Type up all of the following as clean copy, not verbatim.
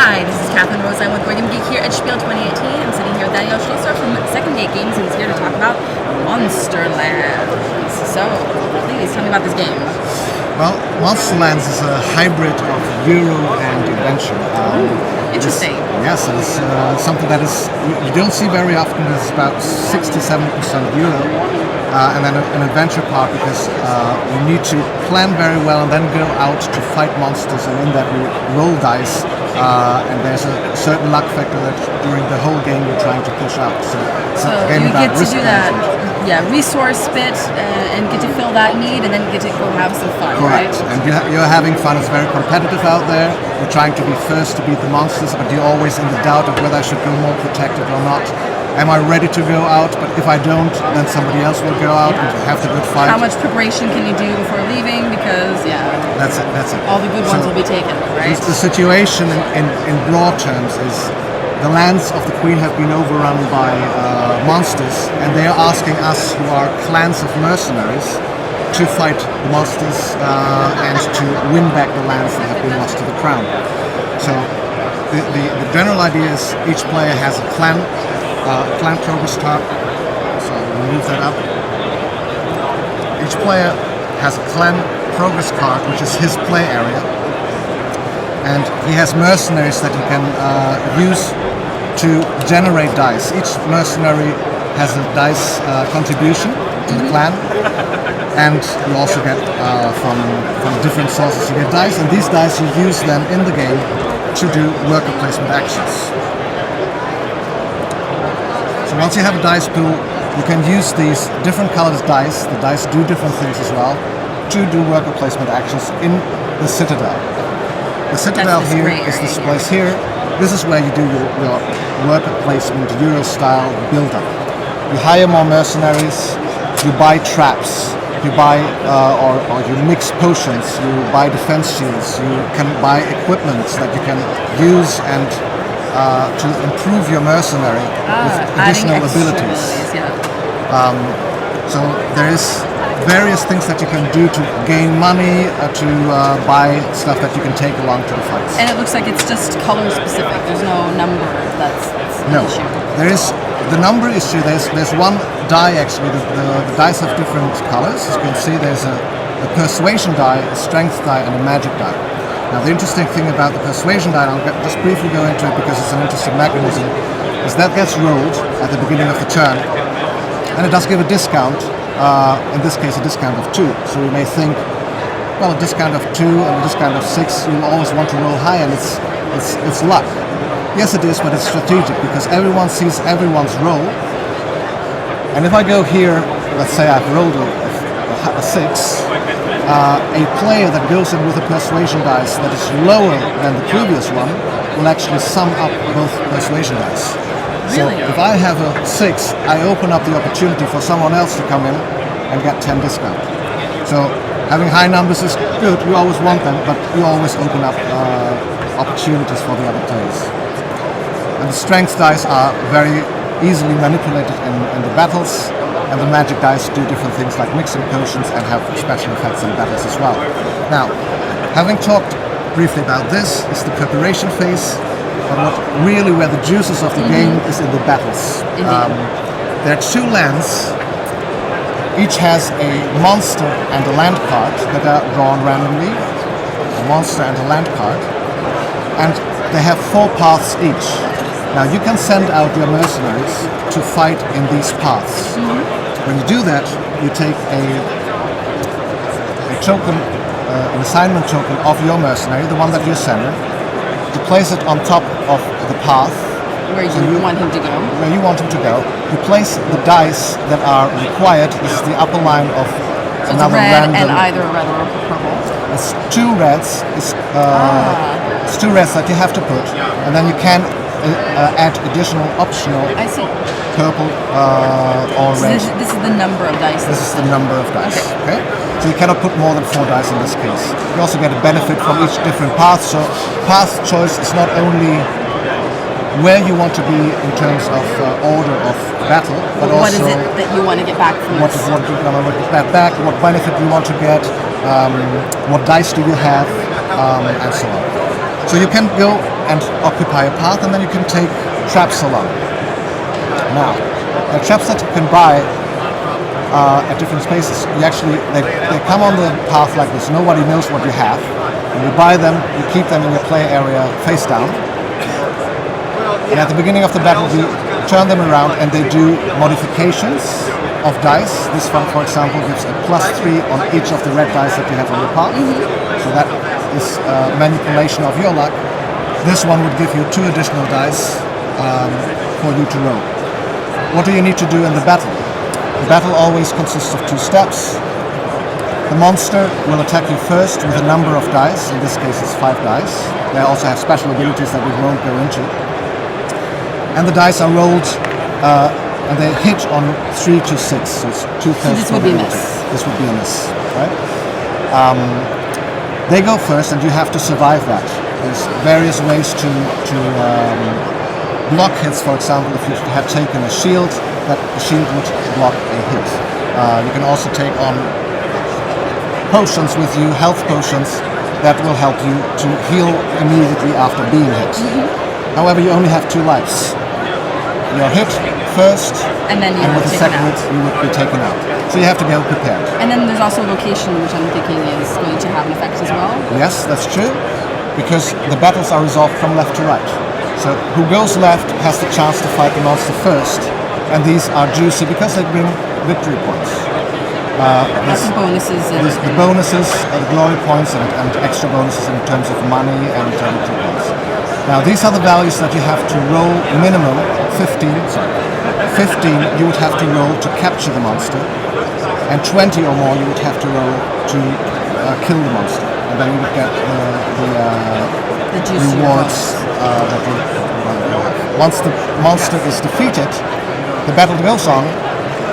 Hi, this is Catherine Rose. I'm with Board Game Geek here at SPIEL 2018. I'm sitting here with Daniel Schlosser from Second Gate Games, who's here to talk about Monsterlands. So, please tell me about this game. Well, Monsterlands is a hybrid of Euro and adventure. Interesting. Yes, it's something that is you don't see very often. It's about 60-70% Euro, and then an adventure part because you need to plan very well and then go out to fight monsters, and in that you roll dice. And there's a certain luck factor that during the whole game you're trying to push out. So you get to do that, resource bit and get to fill that need, and then get to go have some fun. Correct. Right? And you're having fun. It's very competitive out there. You're trying to be first to beat the monsters, but you're always in the doubt of whether I should go more protected or not. Am I ready to go out? But if I don't, then somebody else will go out and have the good fight. How much preparation can you do before leaving? Because that's it. All the good ones will be taken, right? The situation in broad terms is the lands of the Queen have been overrun by monsters, and they are asking us, who are clans of mercenaries, to fight the monsters and to win back the lands that have been lost to the Crown. So the general idea is each player has a clan progress card. So we'll move that up. Each player has a clan progress card, which is his play area, and he has mercenaries that he can use to generate dice. Each mercenary has a dice contribution to the clan, and you also get from different sources you get dice, and these dice you use then in the game to do worker placement actions. So once you have a dice pool, you can use these different colored dice. The dice do different things as well to do worker placement actions in the Citadel. The Citadel here is this place here. This is where you do your worker placement, Euro style build-up. You hire more mercenaries, you buy traps, you buy or you mix potions, you buy defense shields, you can buy equipment that you can use and to improve your mercenary with additional abilities. So there is various things that you can do to gain money, to buy stuff that you can take along to the fights. And it looks like it's just color specific. There's no number that's an issue. There is the number issue. There's one die actually. The dice have different colors. As you can see, there's a persuasion die, a strength die, and a magic die. Now the interesting thing about the persuasion die, I'll just briefly go into it because it's an interesting mechanism, is that gets rolled at the beginning of the turn, and it does give a discount, in this case a discount of 2. So you may think, well, a discount of 2 and a discount of 6, you'll always want to roll high, and it's luck. Yes it is, but it's strategic because everyone sees everyone's roll, and if I go here, let's say I've rolled a 6, a player that goes in with a persuasion dice that is lower than the previous one will actually sum up both persuasion dice. Really? So if I have a 6, I open up the opportunity for someone else to come in and get 10 discount. So having high numbers is good, you always want them, but you always open up opportunities for the other players. And the strength dice are very easily manipulated in the battles, and the magic dice do different things like mixing potions and have special effects in battles as well. Now, having talked briefly about this, is the preparation phase, but where the juices of the game is in the battles. There are 2 lands, each has a monster and a land card that are drawn randomly, a monster and a land card, and they have 4 paths each. Now you can send out your mercenaries to fight in these paths. When you do that, you take a token, an assignment token of your mercenary, the one that you're sending, you place it on top of the path. Where you want him to go. Where you want him to go. You place the dice that are required. This is the upper line of another red random. And either a red or a purple. It's 2 reds. It's 2 reds that you have to put, and then you can add additional optional purple or red. So this is the number of dice. This is the number of dice. Okay. So you cannot put more than 4 dice in this case. You also get a benefit from each different path. So path choice is not only where you want to be in terms of order of battle, but what also is it that you want to get back from what this? What you want to get back, what benefit you want to get, what dice do you have, and so on. So you can go and occupy a path, and then you can take traps along. Now, the traps that you can buy at different spaces, they come on the path like this. Nobody knows what you have. And you buy them, you keep them in your play area face down. And at the beginning of the battle, you turn them around and they do modifications of dice. This one, for example, gives a +3 on each of the red dice that you have on your path. So that is manipulation of your luck. This one would give you 2 additional dice for you to roll. What do you need to do in the battle? The battle always consists of 2 steps. The monster will attack you first with a number of dice. In this case, it's 5 dice. They also have special abilities that we won't go into. And the dice are rolled, and they hit on 3 to 6. So it's 2/3. So this would be a miss. This would be a miss, right? They go first, and you have to survive that. There's various ways to block hits. For example, if you had taken a shield, that the shield would block a hit. You can also take on potions with you, health potions, that will help you to heal immediately after being hit. However, you only have 2 lives. You're hit first, and then with the second hit, you would be taken out. So you have to go prepared. And then there's also location, which I'm thinking is going to have an effect as well. Yes, that's true, because the battles are resolved from left to right. So who goes left has the chance to fight the monster first, and these are juicy because they bring victory points. Lots of bonuses. The bonuses, glory points, and extra bonuses in terms of money and victory points. Now these are the values that you have to roll minimum 15 you would have to roll to capture the monster, and 20 or more you would have to roll to kill the monster, and then you would get the rewards that you have. Once the monster is defeated, the battle goes on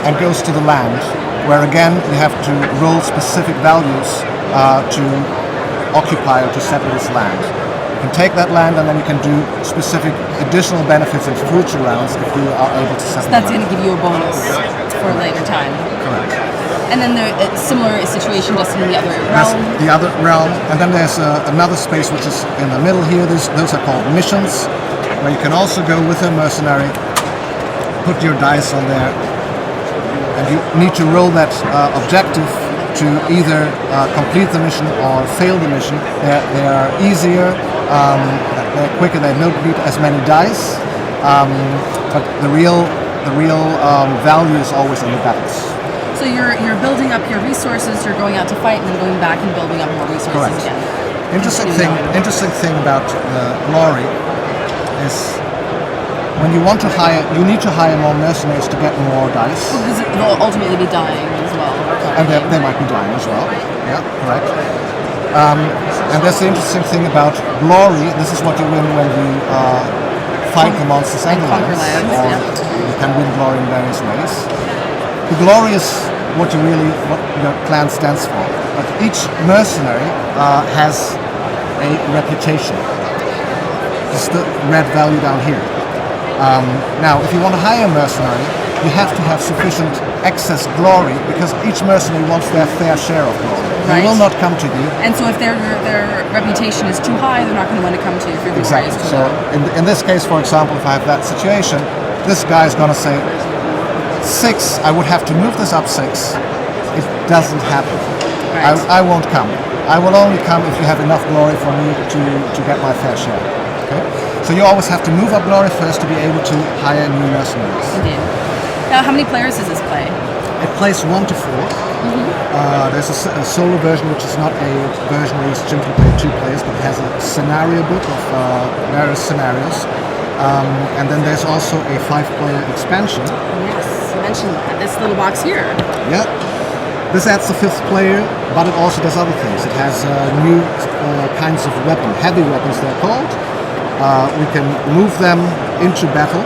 and goes to the land, where again you have to roll specific values to occupy or to settle this land. You can take that land, and then you can do specific additional benefits in future rounds if you are able to settle. So that's going to give you a bonus for a later time. Correct. And then there a similar situation just in the other realm. That's the other realm, and then there's another space which is in the middle here. Those are called missions, where you can also go with a mercenary, put your dice on there, and you need to roll that objective to either complete the mission or fail the mission. They are easier, they're quicker, they don't need as many dice, but the real value is always in the battles. So you're building up your resources, you're going out to fight, and then going back and building up more resources. Correct. Again. Interesting thing about glory is when you want to hire, you need to hire more mercenaries to get more dice. Because they'll ultimately be dying as well. And they might be dying as well. Yeah, correct. And that's the interesting thing about glory. This is what you win when you fight the monsters and the lands. You can win glory in various ways. The glory is what your clan stands for. But each mercenary has a reputation. It's the red value down here. Now, if you want to hire a mercenary, you have to have sufficient excess glory, because each mercenary wants their fair share of glory. They will not come to you. And so if their reputation is too high, they're not going to want to come to you if your glory is too low. So in this case, for example, if I have that situation, this guy is going to say, 6, I would have to move this up 6. It doesn't happen. Right. I won't come. I will only come if you have enough glory for me to get my fair share. Okay? So you always have to move up glory first to be able to hire new mercenaries. Indeed. Now, how many players does this play? It plays 1 to 4. There's a solo version, which is not a version where you simply play 2 players, but it has a scenario book of various scenarios. And then there's also a 5-player expansion. Yes, you mentioned that. This little box here. Yeah. This adds the 5th player, but it also does other things. It has new kinds of weapons, heavy weapons they're called. We can move them into battle.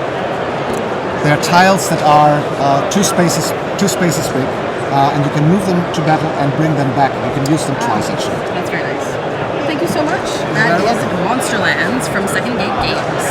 They're tiles that are 2 spaces big, and you can move them to battle and bring them back. You can use them twice actually. That's very nice. Thank you so much. That is Monsterlands from Second Gate Games.